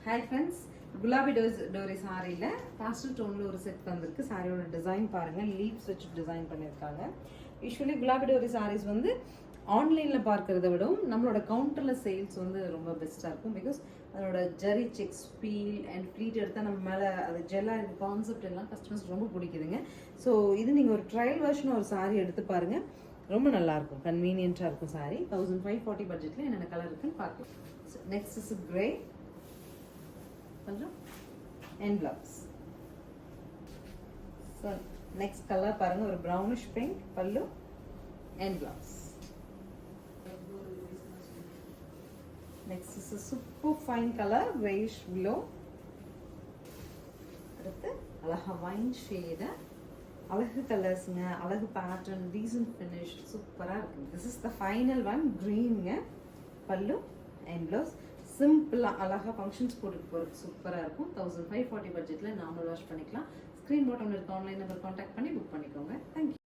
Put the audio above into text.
Hi friends, Gulabi Tory சாரியில் pastel டோனில் ஒரு செட் வந்திருக்கு. சாரியோட டிசைன் பாருங்கள், லீவ்ஸ் வச்சு டிசைன் பண்ணியிருக்காங்க. யூஸ்வலி குலாபி டோரி சாரீஸ் வந்து ஆன்லைனில் பார்க்குறத விடவும் நம்மளோட கவுண்டரில் சேல்ஸ் வந்து ரொம்ப பெஸ்ட்டாக இருக்கும். பிகாஸ் அதோட ஜெரி செக்ஸ் ஃபீல் அண்ட் ஃப்ளீட் எடுத்தால் நம்ம மேலே அது ஜெல்லாக இருக்க கான்செப்ட் எல்லாம் கஸ்டமர்ஸ் ரொம்ப பிடிக்குதுங்க. ஸோ இது நீங்கள் ஒரு ட்ரையல் வெர்ஷன் ஒரு சாரீ எடுத்து பாருங்கள், ரொம்ப நல்லாயிருக்கும், கன்வீனியண்ட்டாக இருக்கும் சாரீ. 1540 பட்ஜெட்டில் என்னென்ன கலர் இருக்குன்னு பார்க்கலாம். நெக்ஸ்ட் இஸ் கிரே கொஞ்சம் end blouse. So next colour பாருங்கள், ஒரு ப்ரௌனிஷ் பிங்க் பல்லு end blouse. Next is super fine colour greyish below. அடுத்து அழகா வைன் ஷேடு, அழகு கலர்ஸுங்க, அழகு பேட்டர்ன், டீசன்ட் ஃபினிஷ், சூப்பராக இருக்குது. This is the final one, க்ரீனுங்க, பல்லு அண்ட் ப்ளவுஸ். சிம்பிளாக அழகாக ஃபங்க்ஷன்ஸ் போட்டுட்டு போகிறதுக்கு சூப்பராக இருக்கும். 1540 பட்ஜெட்டில் நார்மல் வாஷ் பண்ணிக்கலாம். ஸ்க்ரீன் பாட்டமில் இருக்க ஆன்லைன் நம்பர் கான்டாக்ட் பண்ணி புக் பண்ணிக்கோங்க. தேங்க்யூ.